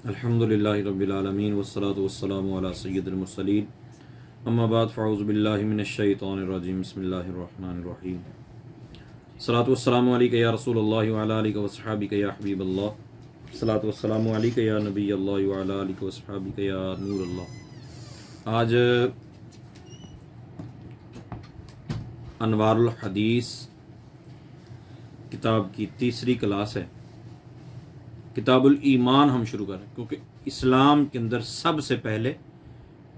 الحمدللہ رب العالمین والصلاة والسلام علی سید المرسلین اما بعد فاعوذ باللہ من الشیطان الرجیم بسم اللہ الرحمن الرحیم الصلاة والسلام علیکہ یا رسول اللہ وعلی آلہ وصحابہ یا حبیب اللہ الصلاة والسلام علیکہ یا نبی اللہ وعلی آلہ وصحابہ یا نور اللہ۔ آج انوار الحدیث کتاب کی تیسری کلاس ہے۔ کتاب الایمان ہم شروع کریں کیونکہ اسلام کے اندر سب سے پہلے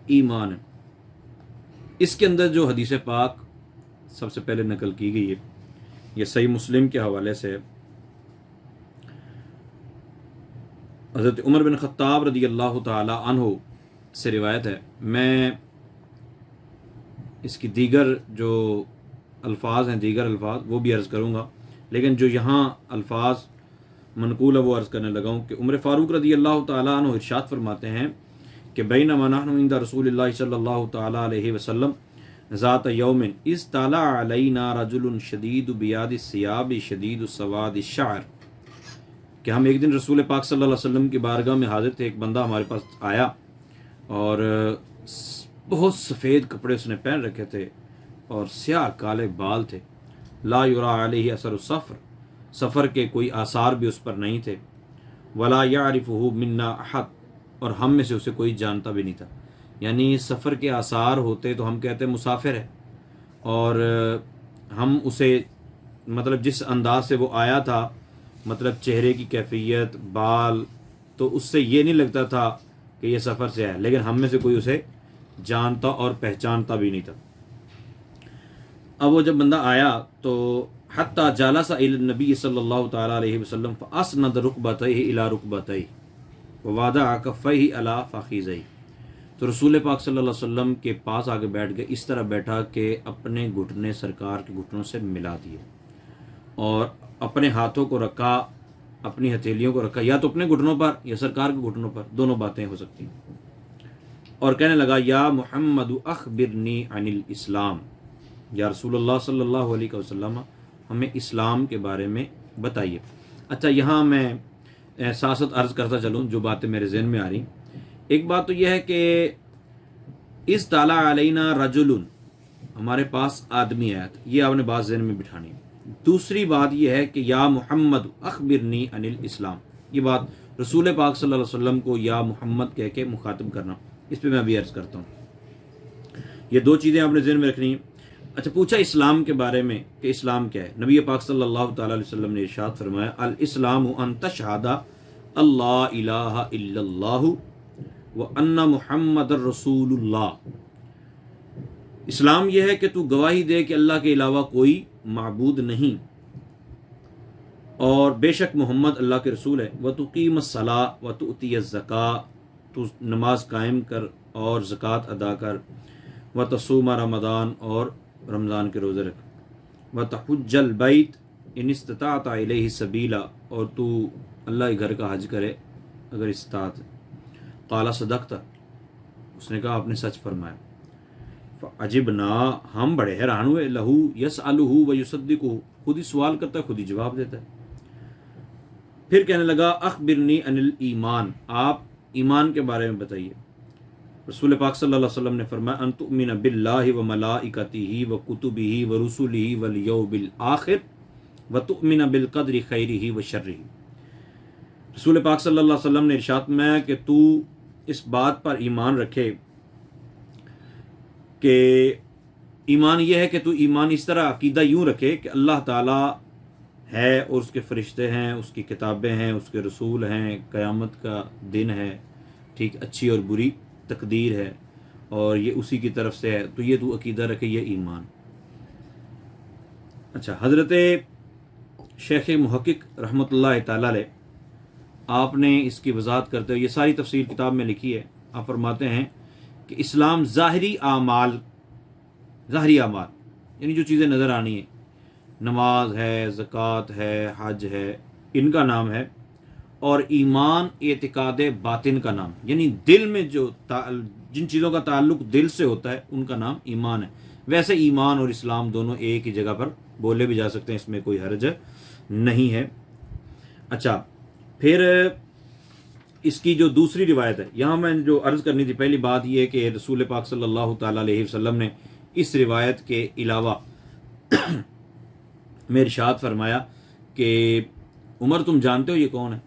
ایمان ہے۔ اس کے اندر جو حدیث پاک سب سے پہلے نقل کی گئی ہے یہ صحیح مسلم کے حوالے سے حضرت عمر بن خطاب رضی اللہ تعالی عنہ سے روایت ہے۔ میں اس کی دیگر جو الفاظ ہیں دیگر الفاظ وہ بھی عرض کروں گا، لیکن جو یہاں الفاظ منقول ہے وہ عرض کرنے لگا ہوں کہ عمر فاروق رضی اللہ تعالیٰ عنہ ارشاد فرماتے ہیں کہ بینما نحن عند رسول اللہ صلی اللہ تعالیٰ علیہ وسلم ذات یوم اذ طلع علینا رجل شدید بیاض الثیاب شدید سواد الشعر، کہ ہم ایک دن رسول پاک صلی اللہ علیہ وسلم کی بارگاہ میں حاضر تھے، ایک بندہ ہمارے پاس آیا اور بہت سفید کپڑے اس نے پہن رکھے تھے اور سیاہ کالے بال تھے، لا یرا علیہ اثر السفر، سفر کے کوئی آثار بھی اس پر نہیں تھے، ولا یعرفہ منا احد، اور ہم میں سے اسے کوئی جانتا بھی نہیں تھا۔ یعنی سفر کے آثار ہوتے تو ہم کہتے مسافر ہے، اور ہم اسے مطلب جس انداز سے وہ آیا تھا، مطلب چہرے کی کیفیت، بال، تو اس سے یہ نہیں لگتا تھا کہ یہ سفر سے ہے، لیکن ہم میں سے کوئی اسے جانتا اور پہچانتا بھی نہیں تھا۔ اب وہ جب بندہ آیا تو حتی جالس الی النبی صلی اللہ تعالی علیہ وسلم فاسند رکبتیہ الی رکبتیہ ووضع کفیہ علی فخذیہ، تو رسول پاک صلی اللہ علیہ وسلم کے پاس آگے بیٹھ گئے، اس طرح بیٹھا کہ اپنے گھٹنے سرکار کے گھٹنوں سے ملا دیے اور اپنے ہاتھوں کو رکھا، اپنی ہتھیلیوں کو رکھا، یا تو اپنے گھٹنوں پر یا سرکار کے گھٹنوں پر، دونوں باتیں ہو سکتی ہیں، اور کہنے لگا یا محمد اخبرنی عن الاسلام، یا رسول اللہ صلی اللہ علیہ وسلم ہمیں اسلام کے بارے میں بتائیے۔ اچھا، یہاں میں ساتھ عرض کرتا چلوں جو باتیں میرے ذہن میں آ رہی۔ ایک بات تو یہ ہے کہ اس طلع علینا رجل، ہمارے پاس آدمی آیا تھا، یہ آپ نے بات ذہن میں بٹھانی ہے۔ دوسری بات یہ ہے کہ یا محمد اخبرنی عن الاسلام، یہ بات رسول پاک صلی اللہ علیہ وسلم کو یا محمد کہہ کے مخاطب کرنا، اس پہ میں ابھی عرض کرتا ہوں۔ یہ دو چیزیں آپ نے ذہن میں رکھنی ہیں۔ اچھا، پوچھا اسلام کے بارے میں کہ اسلام کیا ہے۔ نبی پاک صلی اللہ تعالی علیہ وسلم نے ارشاد فرمایا الاسلام ان تشہد اللہ الہ الا اللہ وان محمد رسول اللہ، اسلام یہ ہے کہ تو گواہی دے کہ اللہ کے علاوہ کوئی معبود نہیں اور بے شک محمد اللہ کے رسول ہے، وتقیم الصلاۃ وتؤتی الزکاۃ، تو نماز قائم کر اور زکوٰۃ ادا کر، وتصوم رمضان، اور رمضان کے روزے رکھ، وتحج البیت ان استطاعت الیہ سبیلا، اور تو اللہ کے گھر کا حج کرے اگر استطاعت۔ قال صدقت، اس نے کہا آپ نے سچ فرمایا۔ فعجبنا، ہم بڑے حیران ہوئے، لہو یسألہ ویصدقہ، خود ہی سوال کرتا ہے خود ہی جواب دیتا ہے۔ پھر کہنے لگا اخبرنی عن الایمان، آپ ایمان کے بارے میں بتائیے۔ رسول پاک صلی اللہ علیہ وسلم نے فرمایا ان تؤمن باللہ وملائکتہ وکتبہ ورسلہ والیوم الآخر وتؤمن بالقدر خیرہ وشرہ، رسول پاک صلی اللہ علیہ وسلم نے ارشاد فرمایا کہ تو اس بات پر ایمان رکھے کہ ایمان یہ ہے کہ تو ایمان اس طرح عقیدہ یوں رکھے کہ اللہ تعالیٰ ہے اور اس کے فرشتے ہیں، اس کی کتابیں ہیں، اس کے رسول ہیں، قیامت کا دن ہے، ٹھیک، اچھی اور بری تقدیر ہے اور یہ اسی کی طرف سے ہے، تو یہ تو عقیدہ رکھے، یہ ایمان۔ اچھا، حضرت شیخ محقق رحمۃ اللہ تعالی علیہ آپ نے اس کی وضاحت کرتے ہوئے یہ ساری تفصیل کتاب میں لکھی ہے۔ آپ فرماتے ہیں کہ اسلام ظاہری اعمال یعنی جو چیزیں نظر آنی ہیں، نماز ہے، زکوٰۃ ہے، حج ہے، ان کا نام ہے، اور ایمان اعتقاد باطن کا نام، یعنی دل میں جن چیزوں کا تعلق دل سے ہوتا ہے ان کا نام ایمان ہے۔ ویسے ایمان اور اسلام دونوں ایک ہی جگہ پر بولے بھی جا سکتے ہیں، اس میں کوئی حرج نہیں ہے۔ اچھا، پھر اس کی جو دوسری روایت ہے، یہاں میں جو عرض کرنی تھی پہلی بات یہ ہے کہ رسول پاک صلی اللہ تعالیٰ علیہ وسلم نے اس روایت کے علاوہ میں ارشاد فرمایا کہ عمر تم جانتے ہو یہ کون ہے؟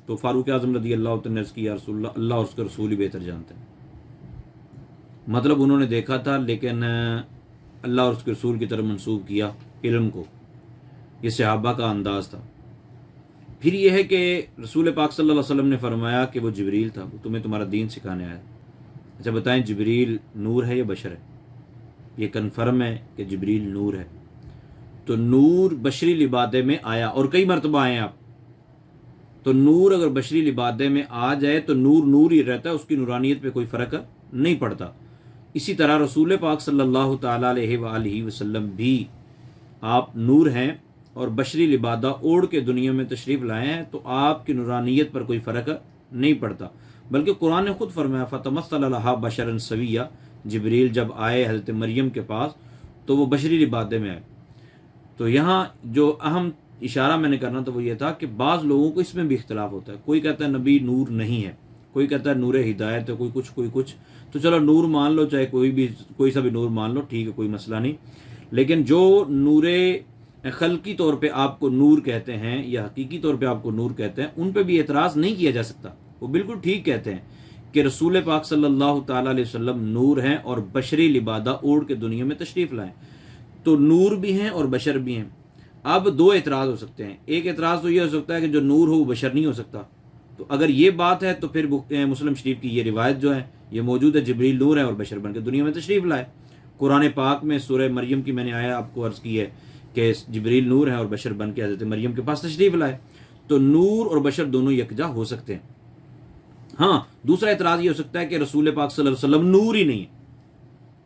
تو فاروق اعظم رضی اللہ عنہ نے عرض کی یا رسول اللہ، اللہ اور اس کے رسول ہی بہتر جانتے ہیں۔ مطلب انہوں نے دیکھا تھا لیکن اللہ اور اس کے رسول کی طرف منسوب کیا علم کو، یہ صحابہ کا انداز تھا۔ پھر یہ ہے کہ رسول پاک صلی اللہ علیہ وسلم نے فرمایا کہ وہ جبریل تھا، وہ تمہیں تمہارا دین سکھانے آیا۔ اچھا بتائیں جبریل نور ہے یا بشر ہے؟ یہ کنفرم ہے کہ جبریل نور ہے۔ تو نور بشری لبادے میں آیا اور کئی مرتبہ آئے آپ، تو نور اگر بشری لبادے میں آ جائے تو نور نور ہی رہتا ہے، اس کی نورانیت پہ کوئی فرق نہیں پڑتا۔ اسی طرح رسول پاک صلی اللہ تعالیٰ علیہ وآلہ وسلم بھی آپ نور ہیں اور بشری لبادہ اوڑھ کے دنیا میں تشریف لائے ہیں، تو آپ کی نورانیت پر کوئی فرق نہیں پڑتا، بلکہ قرآن نے خود فرمایا فَتَمَثَّلَ لَهَا بَشَرًا سَوِيًّا، جبریل جب آئے حضرت مریم کے پاس تو وہ بشری لبادے میں آئے۔ تو یہاں جو اہم اشارہ میں نے کرنا تھا وہ یہ تھا کہ بعض لوگوں کو اس میں بھی اختلاف ہوتا ہے، کوئی کہتا ہے نبی نور نہیں ہے، کوئی کہتا ہے نور ہدایت ہے، کوئی کچھ، تو چلو نور مان لو، چاہے کوئی سا بھی نور مان لو، ٹھیک ہے، کوئی مسئلہ نہیں۔ لیکن جو نور خلقی طور پہ آپ کو نور کہتے ہیں یا حقیقی طور پہ آپ کو نور کہتے ہیں، ان پہ بھی اعتراض نہیں کیا جا سکتا، وہ بالکل ٹھیک کہتے ہیں کہ رسول پاک صلی اللہ تعالیٰ علیہ وسلم نور ہیں اور بشری لبادہ اوڑھ کے دنیا میں تشریف لائیں، تو نور بھی ہیں اور بشر بھی ہیں۔ اب دو اعتراض ہو سکتے ہیں، ایک اعتراض تو یہ ہو سکتا ہے کہ جو نور ہو وہ بشر نہیں ہو سکتا، تو اگر یہ بات ہے تو پھر مسلم شریف کی یہ روایت جو ہے یہ موجود ہے، جبریل نور ہے اور بشر بن کے دنیا میں تشریف لائے۔ قرآن پاک میں سورہ مریم کی میں نے آیا آپ کو عرض کی ہے کہ جبریل نور ہے اور بشر بن کے حضرت مریم کے پاس تشریف لائے، تو نور اور بشر دونوں یکجا ہو سکتے ہیں۔ ہاں دوسرا اعتراض یہ ہو سکتا ہے کہ رسول پاک صلی اللہ علیہ وسلم نور ہی نہیں ہے،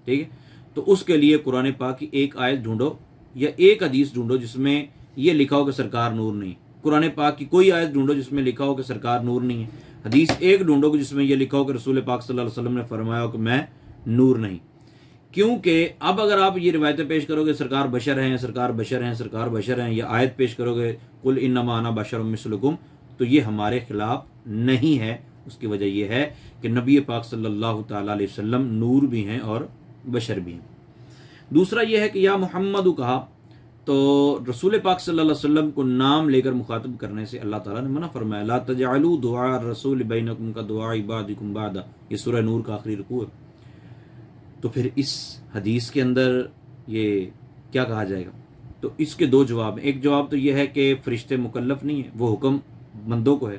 ٹھیک ہے، تو اس کے لیے قرآن پاک کی ایک آیت ڈھونڈو یا ایک حدیث ڈھونڈو جس میں یہ لکھا ہو کہ سرکار نور نہیں۔ قرآن پاک کی کوئی آیت ڈھونڈو جس میں لکھا ہو کہ سرکار نور نہیں ہے، حدیث ایک ڈھونڈو کہ جس میں یہ لکھا ہو کہ رسول پاک صلی اللہ علیہ وسلم نے فرمایا ہو کہ میں نور نہیں۔ کیونکہ اب اگر آپ یہ روایتیں پیش کرو گے سرکار بشر ہیں، سرکار بشر ہیں، سرکار بشر ہیں، یا آیت پیش کرو گے قل انما انا بشر مثلکم، تو یہ ہمارے خلاف نہیں ہے۔ اس کی وجہ یہ ہے کہ نبی پاک صلی اللہ تعالیٰ علیہ وسلم نور بھی ہیں اور بشر بھی ہیں۔ دوسرا یہ ہے کہ یا محمد کہا تو رسول پاک صلی اللہ علیہ وسلم کو نام لے کر مخاطب کرنے سے اللہ تعالیٰ نے منع فرمایا، لا تجعلوا دعاء الرسول بینکم کدعاء بعضکم بعضا، یہ سورہ نور کا آخری رکوع ہے۔ تو پھر اس حدیث کے اندر یہ کیا کہا جائے گا؟ تو اس کے دو جواب ہیں، ایک جواب تو یہ ہے کہ فرشتے مکلف نہیں ہیں، وہ حکم بندوں کو ہے۔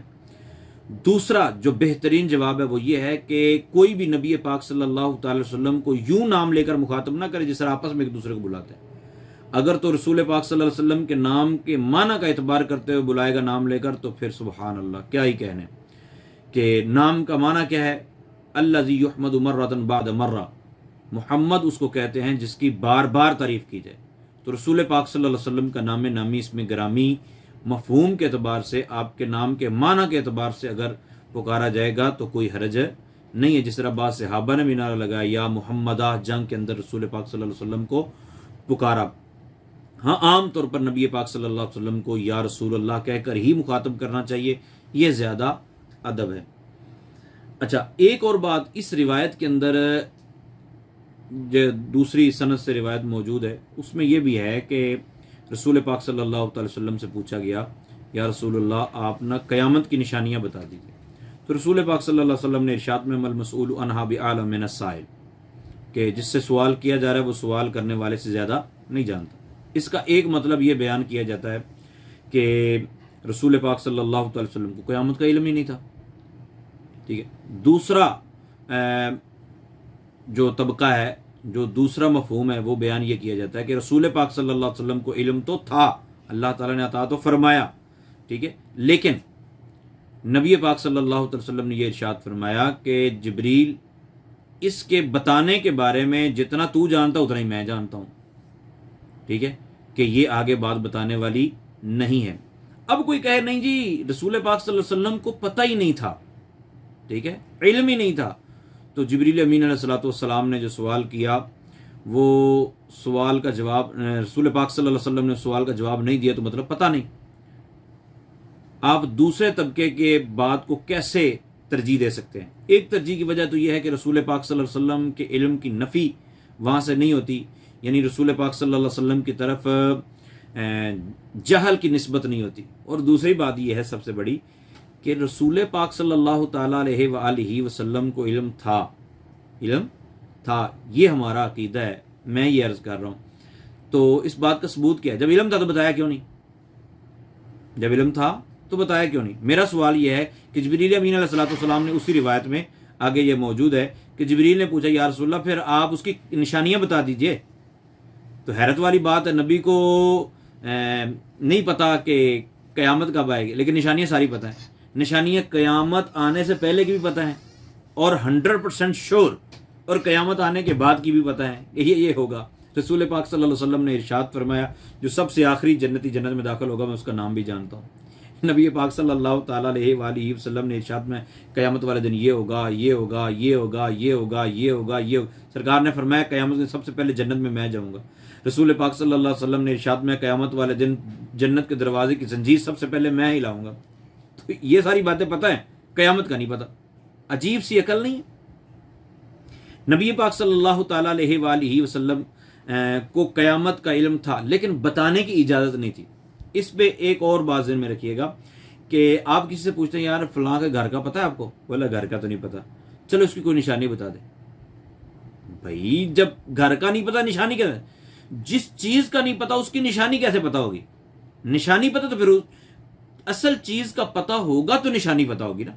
دوسرا جو بہترین جواب ہے وہ یہ ہے کہ کوئی بھی نبی پاک صلی اللہ تعالی وسلم کو یوں نام لے کر مخاطب نہ کرے جس طرح آپس میں ایک دوسرے کو بلاتے ہیں۔ اگر تو رسول پاک صلی اللہ علیہ وسلم کے نام کے معنی کا اعتبار کرتے ہوئے بلائے گا نام لے کر، تو پھر سبحان اللہ کیا ہی کہنے کہ نام کا معنی کیا ہے، الذی یحمد مرۃ بعد مرہ، محمد اس کو کہتے ہیں جس کی بار بار تعریف کی جائے۔ تو رسول پاک صلی اللہ علیہ وسلم کا نام نامی اس میں گرامی مفہوم کے اعتبار سے، آپ کے نام کے معنی کے اعتبار سے اگر پکارا جائے گا تو کوئی حرج نہیں ہے، جس طرح بعض صحابہ نے بھی نعرہ لگایا یا محمدہ، جنگ کے اندر رسول پاک صلی اللہ علیہ وسلم کو پکارا۔ ہاں عام طور پر نبی پاک صلی اللہ علیہ وسلم کو یا رسول اللہ کہہ کر ہی مخاطب کرنا چاہیے، یہ زیادہ ادب ہے۔ اچھا ایک اور بات اس روایت کے اندر جو دوسری سند سے روایت موجود ہے اس میں یہ بھی ہے کہ رسول پاک صلی اللہ تعالی وسلم سے پوچھا گیا یا رسول اللہ آپ نہ قیامت کی نشانیاں بتا دیجیے، تو رسول پاک صلی اللہ علیہ وسلم نے ارشاد میں المسئول عنہا بعلم من السائل، کہ جس سے سوال کیا جا رہا ہے وہ سوال کرنے والے سے زیادہ نہیں جانتا۔ اس کا ایک مطلب یہ بیان کیا جاتا ہے کہ رسول پاک صلی اللہ تعالی وسلم کو قیامت کا علم ہی نہیں تھا، ٹھیک ہے۔ دوسرا جو طبقہ ہے، جو دوسرا مفہوم ہے وہ بیان یہ کیا جاتا ہے کہ رسول پاک صلی اللہ علیہ وسلم کو علم تو تھا، اللہ تعالیٰ نے عطا تو فرمایا، ٹھیک ہے، لیکن نبی پاک صلی اللہ علیہ وسلم نے یہ ارشاد فرمایا کہ جبریل اس کے بتانے کے بارے میں جتنا تو جانتا اتنا ہی میں جانتا ہوں، ٹھیک ہے، کہ یہ آگے بات بتانے والی نہیں ہے۔ اب کوئی کہے نہیں جی رسول پاک صلی اللہ علیہ وسلم کو پتہ ہی نہیں تھا، ٹھیک ہے، علم ہی نہیں تھا، تو جبریل امین علیہ الصلوۃ والسلام نے جو سوال کیا وہ سوال کا جواب، رسول پاک صلی اللہ علیہ وسلم نے سوال کا جواب نہیں دیا تو مطلب پتہ نہیں۔ آپ دوسرے طبقے کے بات کو کیسے ترجیح دے سکتے ہیں۔ ایک ترجیح کی وجہ تو یہ ہے کہ رسول پاک صلی اللہ علیہ وسلم کے علم کی نفی وہاں سے نہیں ہوتی، یعنی رسول پاک صلی اللہ علیہ وسلم کی طرف جہل کی نسبت نہیں ہوتی۔ اور دوسری بات یہ ہے سب سے بڑی کہ رسول پاک صلی اللہ تعالیٰ علیہ وآلہ وسلم کو علم تھا، یہ ہمارا عقیدہ ہے، میں یہ عرض کر رہا ہوں۔ تو اس بات کا ثبوت کیا ہے؟ جب علم تھا تو بتایا کیوں نہیں؟ جب علم تھا تو بتایا کیوں نہیں؟ میرا سوال یہ ہے کہ جبریل امین علیہ الصلوۃ والسلام نے اسی روایت میں آگے یہ موجود ہے کہ جبریل نے پوچھا یا رسول اللہ پھر آپ اس کی نشانیاں بتا دیجئے۔ تو حیرت والی بات ہے، نبی کو نہیں پتا کہ قیامت کب آئے گی، لیکن نشانیاں ساری پتہ ہیں۔ نشانیاں قیامت آنے سے پہلے کی بھی پتہ ہیں اور 100% شور، اور قیامت آنے کے بعد کی بھی پتہ ہے یہ ہوگا۔ رسول پاک صلی اللہ علیہ وسلم نے ارشاد فرمایا جو سب سے آخری جنتی جنت میں داخل ہوگا میں اس کا نام بھی جانتا ہوں۔ نبی پاک صلی اللہ تعالیٰ علیہ وآلہ وسلم نے ارشاد میں قیامت والے دن یہ ہوگا، یہ ہوگا، یہ ہوگا، یہ ہوگا، یہ ہوگا، یہ ہوگا۔ سرکار نے فرمایا قیامت میں سب سے پہلے جنت میں جاؤں گا۔ رسول پاک صلی اللہ علیہ وسلم نے ارشاد میں قیامت والے دن جنت کے دروازے کی زنجیر سب سے پہلے میں ہی لاؤں گا۔ تو یہ ساری باتیں پتہ ہیں، قیامت کا نہیں پتہ۔ عجیب سی عقل نہیں ہے؟ نبی پاک صلی اللہ تعالیٰ علیہ وآلہ وسلم کو قیامت کا علم تھا لیکن بتانے کی اجازت نہیں تھی۔ اس پہ ایک اور بات ذہن میں رکھیے گا کہ آپ کسی سے پوچھتے ہیں یار فلاں کے گھر کا پتہ ہے آپ کو؟ بولا گھر کا تو نہیں پتہ، چلو اس کی کوئی نشانی بتا دے۔ بھائی جب گھر کا نہیں پتہ نشانی کیسے؟ جس چیز کا نہیں پتہ اس کی نشانی کیسے پتہ ہوگی؟ نشانی پتہ تو پھر اصل چیز کا پتہ ہوگا تو نشانی پتہ ہوگی نا،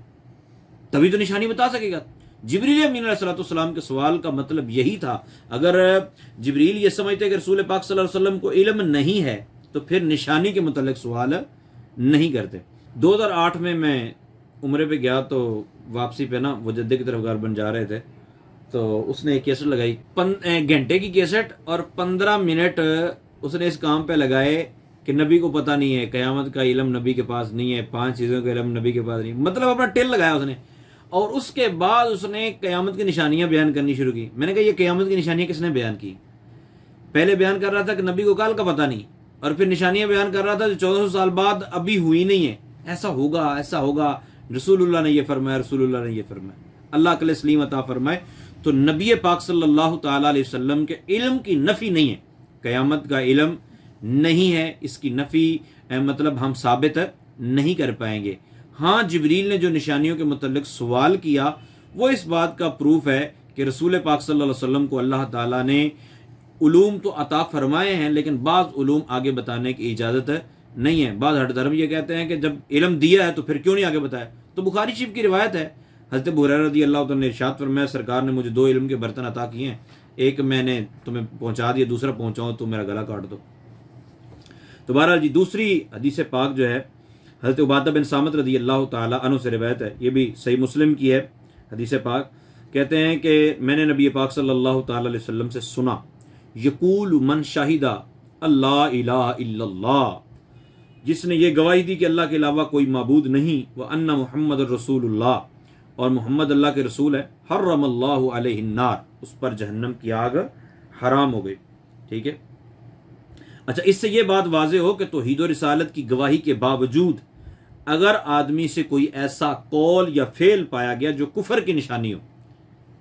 تبھی تو نشانی بتا سکے گا۔ جبریل امین علیہ السلام کے سوال کا مطلب یہی تھا۔ اگر جبریل یہ سمجھتے کہ رسول پاک صلی اللہ علیہ وسلم کو علم نہیں ہے تو پھر نشانی کے متعلق سوال نہیں کرتے۔ 2008 میں عمرے پہ گیا تو واپسی پہ نا وہ جدے کی طرف گھر بن جا رہے تھے، تو اس نے ایک کیسٹ لگائی، گھنٹے کی کیسٹ، اور 15 منٹ اس نے اس کام پہ لگائے کہ نبی کو پتہ نہیں ہے، قیامت کا علم نبی کے پاس نہیں ہے، 5 چیزوں کا علم نبی کے پاس نہیں، مطلب اپنا ٹل لگایا اس نے۔ اور اس کے بعد اس نے قیامت کی نشانیاں بیان کرنی شروع کی۔ میں نے کہا یہ قیامت کی نشانیاں کس نے بیان کی؟ پہلے بیان کر رہا تھا کہ نبی کو کل کا پتہ نہیں، اور پھر نشانیاں بیان کر رہا تھا جو 1400 سال بعد ابھی ہوئی نہیں ہے، ایسا ہوگا ایسا ہوگا، رسول اللہ نے یہ فرمایا، رسول اللہ نے یہ فرمایا، اللہ عقل سلیم عطا فرمائے۔ تو نبی پاک صلی اللہ تعالیٰ علیہ وسلم کے علم کی نفی نہیں ہے، قیامت کا علم نہیں ہے، اس کی نفی مطلب ہم ثابت نہیں کر پائیں گے۔ ہاں جبریل نے جو نشانیوں کے متعلق سوال کیا وہ اس بات کا پروف ہے کہ رسول پاک صلی اللہ علیہ وسلم کو اللہ تعالیٰ نے علوم تو عطا فرمائے ہیں لیکن بعض علوم آگے بتانے کی اجازت نہیں ہے۔ بعض ہٹ دھرم یہ کہتے ہیں کہ جب علم دیا ہے تو پھر کیوں نہیں آگے بتایا؟ تو بخاری شریف کی روایت ہے، حضرت ابو ہریرہ رضی اللہ عنہ نے ارشاد فرمایا سرکار نے مجھے 2 علم کے برتن عطا کیے ہیں، ایک میں نے تمہیں پہنچا دیا، دوسرا پہنچاؤ تو میرا گلا کاٹ دو۔ تو بہرحال جی دوسری حدیث پاک جو ہے حضرت عبادہ بن صامت رضی اللہ تعالیٰ عنہ سے روایت ہے، یہ بھی صحیح مسلم کی ہے حدیث پاک۔ کہتے ہیں کہ میں نے نبی پاک صلی اللہ تعالیٰ علیہ وسلم سے سنا یقول من شاہدہ اللہ الہ الا اللہ، جس نے یہ گواہی دی کہ اللہ کے علاوہ کوئی معبود نہیں، وان محمد الرسول اللہ، اور محمد اللہ کے رسول ہے، حرم اللہ علیہ النار، اس پر جہنم کی آگ حرام ہو گئی۔ ٹھیک ہے، اچھا اس سے یہ بات واضح ہو کہ توحید و رسالت کی گواہی کے باوجود اگر آدمی سے کوئی ایسا قول یا فعل پایا گیا جو کفر کی نشانی ہو،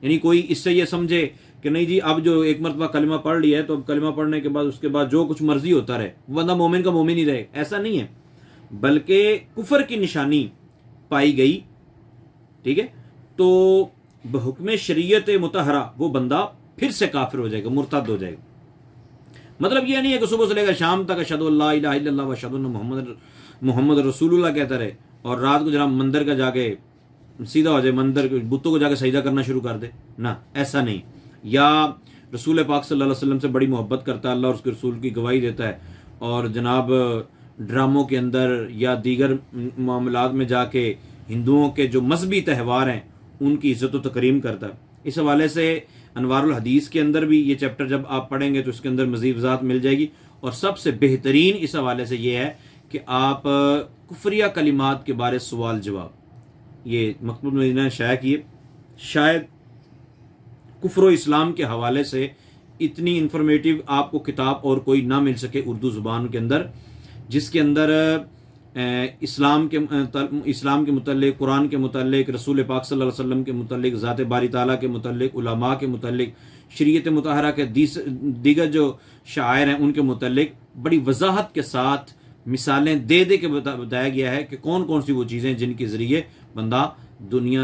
یعنی کوئی اس سے یہ سمجھے کہ نہیں جی اب جو ایک مرتبہ کلمہ پڑھ لیا ہے تو اب کلمہ پڑھنے کے بعد اس کے بعد جو کچھ مرضی ہوتا رہے، بندہ مومن کا مومن ہی رہے، ایسا نہیں ہے، بلکہ کفر کی نشانی پائی گئی، ٹھیک ہے، تو بحکم شریعت مطہرہ وہ بندہ پھر سے کافر ہو جائے گا، مرتد ہو جائے گا۔ مطلب یہ نہیں ہے کہ صبح سے لے کر شام تک اشہد ان لا الہ الا اللہ و اشہد ان محمد رسول اللہ کہتا رہے اور رات کو جناب مندر کا جا کے سیدھا ہو جائے، مندر بتوں کو جا کے سجدہ کرنا شروع کر دے، نہ ایسا نہیں۔ یا رسول پاک صلی اللہ علیہ وسلم سے بڑی محبت کرتا ہے، اللہ اور اس کے رسول کی گواہی دیتا ہے، اور جناب ڈراموں کے اندر یا دیگر معاملات میں جا کے ہندوؤں کے جو مذہبی تہوار ہیں ان کی عزت و تکریم کرتا ہے۔ اس حوالے سے انوار الحدیث کے اندر بھی یہ چیپٹر جب آپ پڑھیں گے تو اس کے اندر مزید وضاحت مل جائے گی، اور سب سے بہترین اس حوالے سے یہ ہے کہ آپ کفریہ کلمات کے بارے سوال جواب یہ مکتوب مدینہ نے شائع کیے، شاید کفر و اسلام کے حوالے سے اتنی انفارمیٹیو آپ کو کتاب اور کوئی نہ مل سکے اردو زبان کے اندر، جس کے اندر اسلام کے متعلق، قرآن کے متعلق، رسول پاک صلی اللہ علیہ وسلم کے متعلق، ذات باری تعالیٰ کے متعلق، علماء کے متعلق، شریعت مطہرہ کے دیگر جو شعائر ہیں ان کے متعلق بڑی وضاحت کے ساتھ مثالیں دے کے بتایا گیا ہے کہ کون کون سی وہ چیزیں جن کے ذریعے بندہ دنیا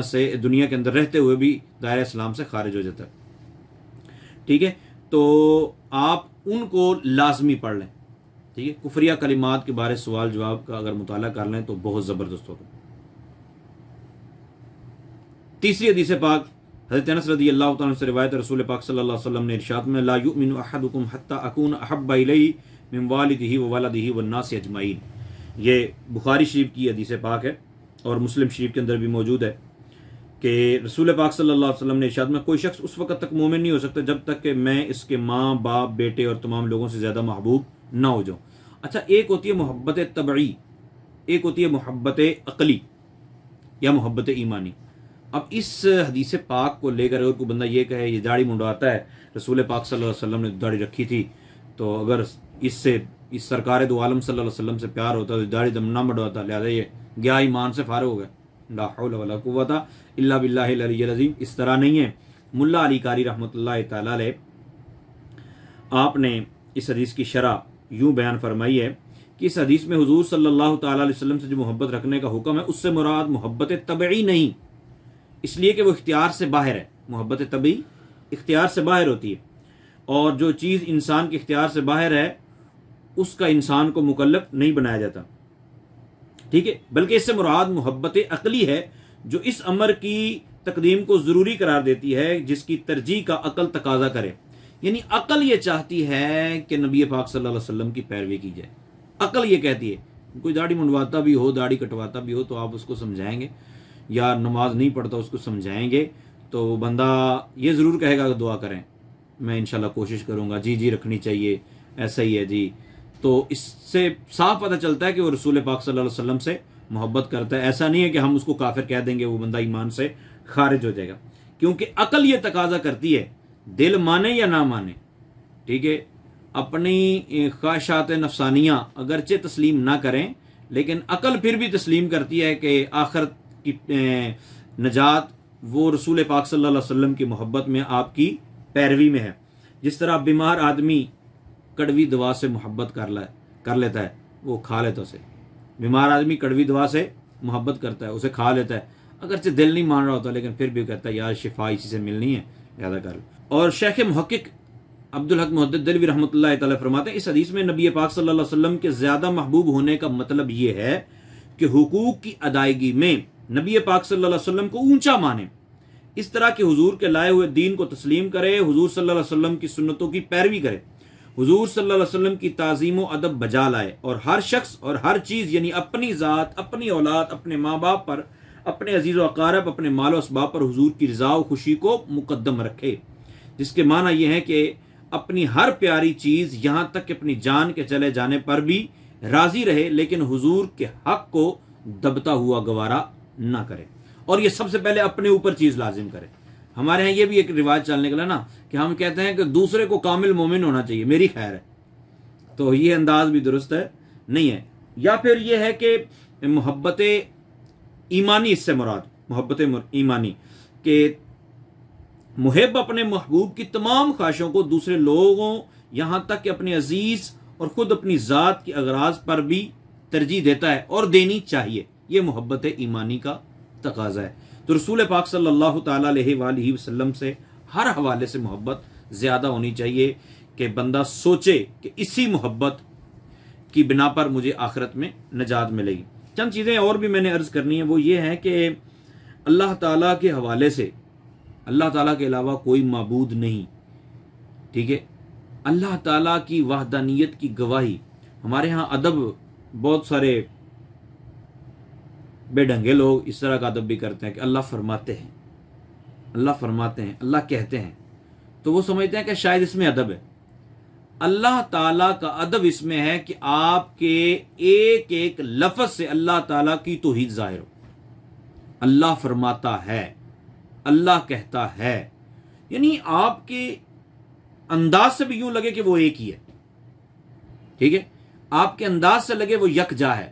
کے اندر رہتے ہوئے بھی دائرہ اسلام سے خارج ہو جاتا ہے. ٹھیک ہے، تو آپ ان کو لازمی پڑھ لیں. ٹھیک ہے، کفریہ کلمات کے بارے سوال جواب کا اگر مطالعہ کر لیں تو بہت زبردست ہوگا. تیسری حدیث پاک حضرت انس رضی اللہ تعالیٰ سے روایت، رسول پاک صلی اللہ علیہ وسلم نے ارشاد میں لا یؤمن احدکم حتی اکون احب الیہ من والدہ وولدہ والناس اجمعین. یہ بخاری شریف کی حدیث پاک ہے اور مسلم شریف کے اندر بھی موجود ہے کہ رسول پاک صلی اللہ علیہ وسلم نے ارشاد میں کوئی شخص اس وقت تک مومن نہیں ہو سکتا جب تک کہ میں اس کے ماں باپ بیٹے اور تمام لوگوں سے زیادہ محبوب نہ ہو جاؤں. اچھا، ایک ہوتی ہے محبت طبعی، ایک ہوتی ہے محبت عقلی یا محبت ایمانی. اب اس حدیث پاک کو لے کر اگر کوئی بندہ یہ کہے یہ داڑھی منڈواتا ہے، رسول پاک صلی اللہ علیہ وسلم نے داڑھی رکھی تھی تو اگر اس سرکار دو عالم صلی اللہ علیہ وسلم سے پیار ہوتا تو داڑھی دم نہ منڈواتا، لہٰذا یہ گیا ایمان سے فارغ ہو گیا. لا حول ولا قوت الا باللہ العلی العظیم. اس طرح نہیں ہے. ملا علی قاری رحمۃ اللہ تعالیٰ علیہ آپ نے اس حدیث کی شرح یوں بیان فرمائی ہے کہ اس حدیث میں حضور صلی اللہ تعالیٰ علیہ وسلم سے جو محبت رکھنے کا حکم ہے اس سے مراد محبت طبعی نہیں، اس لیے کہ وہ اختیار سے باہر ہے. محبت طبعی اختیار سے باہر ہوتی ہے، اور جو چیز انسان کے اختیار سے باہر ہے اس کا انسان کو مکلف نہیں بنایا جاتا. ٹھیک ہے، بلکہ اس سے مراد محبت عقلی ہے جو اس امر کی تقدیم کو ضروری قرار دیتی ہے جس کی ترجیح کا عقل تقاضا کرے. یعنی عقل یہ چاہتی ہے کہ نبی پاک صلی اللہ علیہ وسلم کی پیروی کی جائے. عقل یہ کہتی ہے، کوئی داڑھی منڈواتا بھی ہو، داڑھی کٹواتا بھی ہو تو آپ اس کو سمجھائیں گے، یا نماز نہیں پڑھتا اس کو سمجھائیں گے تو وہ بندہ یہ ضرور کہے گا کہ دعا کریں، میں انشاءاللہ کوشش کروں گا، جی رکھنی چاہیے، ایسا ہی ہے جی. تو اس سے صاف پتہ چلتا ہے کہ وہ رسول پاک صلی اللہ علیہ وسلم سے محبت کرتا ہے. ایسا نہیں ہے کہ ہم اس کو کافر کہہ دیں گے، وہ بندہ ایمان سے خارج ہو جائے گا. کیونکہ عقل یہ تقاضا کرتی ہے، دل مانے یا نہ مانے، ٹھیک ہے، اپنی خواہشات نفسانیہ اگرچہ تسلیم نہ کریں لیکن عقل پھر بھی تسلیم کرتی ہے کہ آخرت کی نجات وہ رسول پاک صلی اللہ علیہ وسلم کی محبت میں، آپ کی پیروی میں ہے. جس طرح بیمار آدمی کڑوی دوا سے محبت کر لیتا ہے، وہ کھا لیتا اسے. بیمار آدمی کڑوی دوا سے محبت کرتا ہے، اسے کھا لیتا ہے، اگرچہ دل نہیں مان رہا ہوتا لیکن پھر بھی کہتا ہے یار شفا اسی سے ملنی ہے لہذا کر. اور شیخ محقق عبدالحق محدث دہلوی رحمۃ اللہ تعالی فرماتے ہیں اس حدیث میں نبی پاک صلی اللہ علیہ وسلم کے زیادہ محبوب ہونے کا مطلب یہ ہے کہ حقوق کی ادائیگی میں نبی پاک صلی اللہ علیہ وسلم کو اونچا مانے، اس طرح کہ حضور کے لائے ہوئے دین کو تسلیم کرے، حضور صلی اللہ علیہ وسلم کی سنتوں کی پیروی کرے، حضور صلی اللہ علیہ وسلم کی تعظیم و ادب بجا لائے، اور ہر شخص اور ہر چیز یعنی اپنی ذات، اپنی اولاد، اپنے ماں باپ پر، اپنے عزیز و اقارب، اپنے مال و اسباب پر حضور کی رضا و خوشی کو مقدم رکھے. جس کے معنی یہ ہے کہ اپنی ہر پیاری چیز یہاں تک کہ اپنی جان کے چلے جانے پر بھی راضی رہے لیکن حضور کے حق کو دبتا ہوا گوارا نہ کرے. اور یہ سب سے پہلے اپنے اوپر چیز لازم کرے. ہمارے ہاں یہ بھی ایک رواج چلنے کا نا کہ ہم کہتے ہیں کہ دوسرے کو کامل مومن ہونا چاہیے، میری خیر ہے، تو یہ انداز بھی درست ہے نہیں ہے. یا پھر یہ ہے کہ محبت ایمانی، اس سے مراد محبت ایمانی کہ محب اپنے محبوب کی تمام خواہشوں کو دوسرے لوگوں یہاں تک کہ اپنے عزیز اور خود اپنی ذات کی اغراض پر بھی ترجیح دیتا ہے اور دینی چاہیے. یہ محبت ایمانی کا تقاضا ہے. تو رسول پاک صلی اللہ تعالیٰ علیہ وآلہ وسلم سے ہر حوالے سے محبت زیادہ ہونی چاہیے کہ بندہ سوچے کہ اسی محبت کی بنا پر مجھے آخرت میں نجات ملے گی. چند چیزیں اور بھی میں نے عرض کرنی ہیں، وہ یہ ہے کہ اللہ تعالیٰ کے حوالے سے اللہ تعالیٰ کے علاوہ کوئی معبود نہیں. ٹھیک ہے، اللہ تعالیٰ کی وحدانیت کی گواہی. ہمارے ہاں ادب بہت سارے بے ڈھنگے لوگ اس طرح کا ادب بھی کرتے ہیں کہ اللہ فرماتے ہیں، اللہ فرماتے ہیں، اللہ کہتے ہیں، تو وہ سمجھتے ہیں کہ شاید اس میں ادب ہے. اللہ تعالیٰ کا ادب اس میں ہے کہ آپ کے ایک ایک لفظ سے اللہ تعالیٰ کی توحید ظاہر ہو. اللہ فرماتا ہے، اللہ کہتا ہے، یعنی آپ کے انداز سے بھی یوں لگے کہ وہ ایک ہی ہے. ٹھیک ہے، آپ کے انداز سے لگے وہ یکجا ہے.